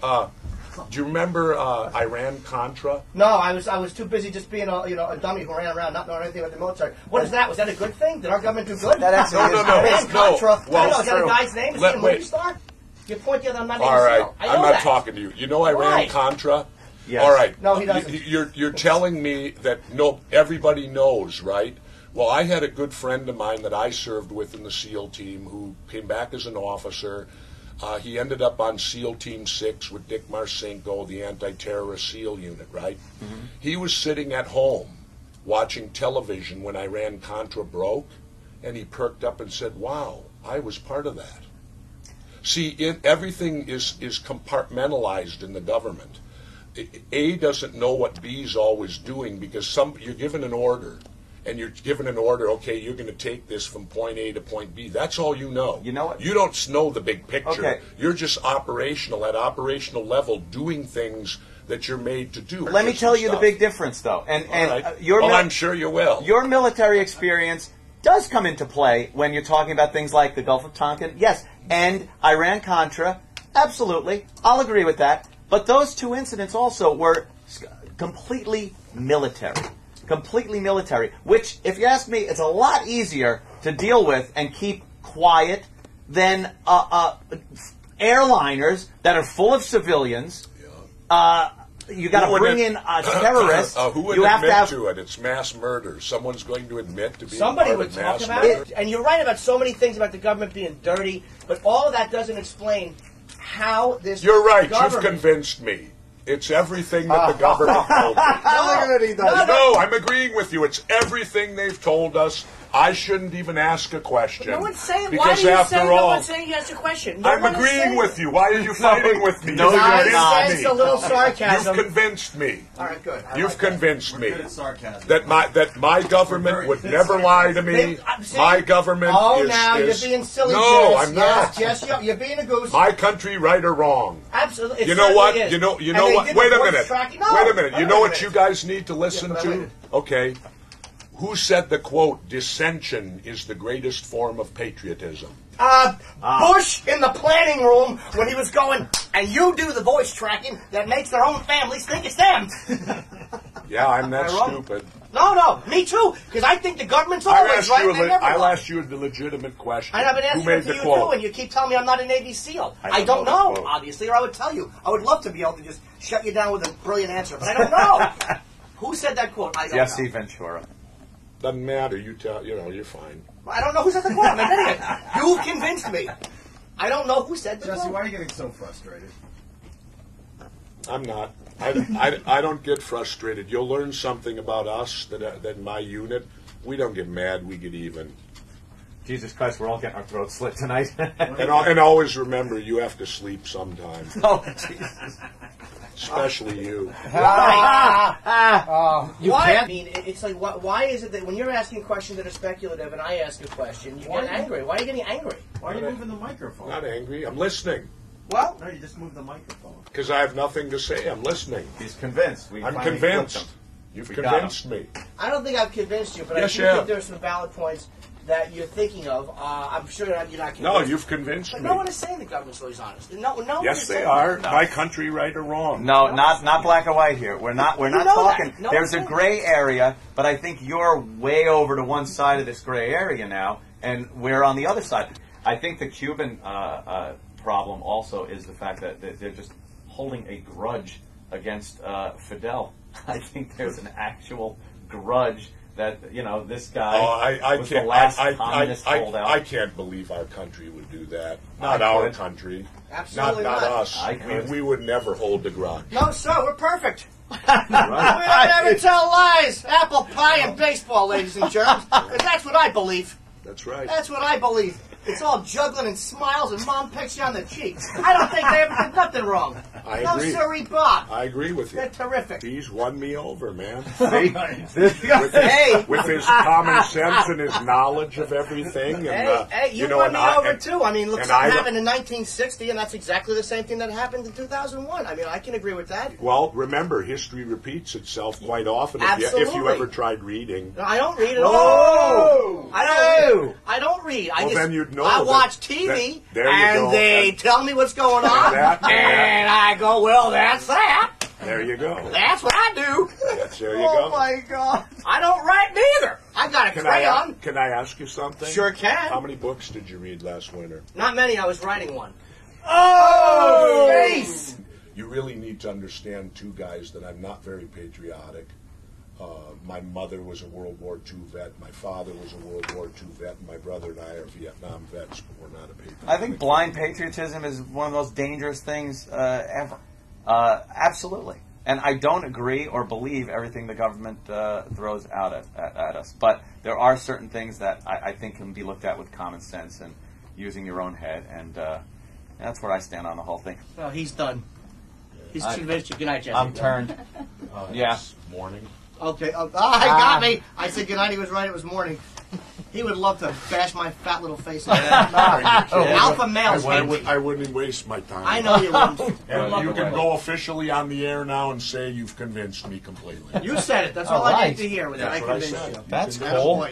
Do you remember Iran-Contra? No, I was too busy just being a dummy who ran around not knowing anything about the military. What is that? Was that a good thing? Did our government do good? That actually no. Iran-Contra. Well, is that a guy's name? Is he a movie star? You point the other, I'm not all right, I'm not talking to you. You know Iran-Contra? Yes. All right. No, he doesn't. You're telling me that everybody knows, right? Well, I had a good friend of mine that I served with in the SEAL team who came back as an officer. He ended up on SEAL Team 6 with Dick Marcinko, the anti-terrorist SEAL unit, right? Mm-hmm. He was sitting at home watching television when Iran-Contra broke, and he perked up and said, wow, I was part of that. See, everything is compartmentalized in the government. A doesn't know what B's always doing because you're given an order. And you're given an order, okay, you're going to take this from point A to point B. That's all you know. You know what? You don't know the big picture. Okay. You're just operational, at operational level, doing things that you're made to do. Let me tell you the big difference, though. And right. I'm sure you will. Your military experience does come into play when you're talking about things like the Gulf of Tonkin. Yes, and Iran-Contra. Absolutely. I'll agree with that. But those two incidents also were completely military. Completely military, which, if you ask me, it's a lot easier to deal with and keep quiet than airliners that are full of civilians. Yeah. You got to bring in terrorists. Who would admit to it? It's mass murder. Someone's going to admit to being somebody would talk about it. And you're right about so many things about the government being dirty, but all of that doesn't explain how this. You're right. You've convinced me. It's everything that the government told me. No, I'm agreeing with you. It's everything they've told us. I shouldn't even ask a question. But no one's saying. Because why do you after say all, no one's saying you ask a question? No I'm agreeing with you. Why are you fighting with me? I sense a little sarcasm. You've convinced me. All right, good. You've convinced me that my government would never lie to me. My government is. Now you're being silly. No, I'm not. Yes, you're being a goose. My country, right or wrong? Absolutely. You know what? You know what? Wait a minute. Wait a minute. You know what you guys need to listen to? Okay. Who said the quote, dissension is the greatest form of patriotism? Bush in the planning room when he was going, and you do the voice tracking that makes their own families think it's them. Yeah, I'm that stupid. No, me too, because I think the government's always right. I'll ask you the legitimate question. I've been answering to you too, and you keep telling me I'm not a Navy SEAL. I don't know, obviously, or I would tell you. I would love to be able to just shut you down with a brilliant answer, but I don't know. Who said that quote? I don't know. Jesse Ventura. Doesn't matter. You're fine. I don't know who said the quote. I'm an idiot. You've convinced me. I don't know who said the quote. Jesse, why are you getting so frustrated? I'm not. I don't get frustrated. You'll learn something about us that my unit, we don't get mad, we get even. Jesus Christ, we're all getting our throats slit tonight. and always remember, you have to sleep sometime. Oh, Jesus. Especially you. Why? I mean, it's like, why is it that when you're asking questions that are speculative and I ask a question, you get angry? Why are you getting angry? Why are you moving the microphone? Not angry. I'm listening. Well, no, you just moved the microphone. Because I have nothing to say. I'm listening. He's convinced. I'm convinced. You've convinced me. I don't think I've convinced you, but yes, I do think there are some valid points that you're thinking of. I'm sure you're not convinced. No, you've convinced me. But no one is saying the government's always honest. No yes, they are. No. My country, right or wrong. No, not black or white here. We're not talking. No, there's a gray area, but I think you're way over to one side of this gray area now, and we're on the other side. I think the Cuban problem also is the fact that they're just holding a grudge against Fidel. I think there's an actual grudge that, this guy was the last communist holdout. I can't believe our country would do that. Not our country. Absolutely not us. We would never hold a grudge. No, sir, we're perfect. We don't ever tell lies. Apple pie and baseball, ladies and germs. Because that's what I believe. That's right. That's what I believe. It's all juggling and smiles, and Mom pecks you on the cheeks. I don't think they ever did nothing wrong. I agree. No, sirree, Bob. I agree with you. They're terrific. He's won me over, man. Hey. With his common sense and his knowledge of everything. And, hey, you won me over, too. I mean, look, something happened in 1960, and that's exactly the same thing that happened in 2001. I mean, I can agree with that. Well, remember, history repeats itself quite often if you ever tried reading. No, I don't read at all. I don't read. I watch TV, and they tell me what's going on, and I go, well, that's that. There you go. That's what I do. There you go. Oh my God! I don't write neither. I got a crayon. Can I ask you something? Sure can. How many books did you read last winter? Not many. I was writing one. Oh, Face! You really need to understand, too, guys, that I'm not very patriotic. My mother was a World War II vet. My father was a World War II vet. And my brother and I are Vietnam vets, but we're not a patriotic. I think blind patriotism is one of the most dangerous things ever. Absolutely. And I don't agree or believe everything the government throws out at us. But there are certain things that I think can be looked at with common sense and using your own head. And that's where I stand on the whole thing. Well, he's done. He's convinced you. Good night, Jesse. I'm turned. Yeah. Morning. Okay. He got me. I said good night. He was right. It was morning. He would love to bash my fat little face in that. Alpha males. I wouldn't waste my time. I know you wouldn't. And you can go officially on the air now and say you've convinced me completely. You said it. That's all I need to hear. Was that I convinced you. That's cool.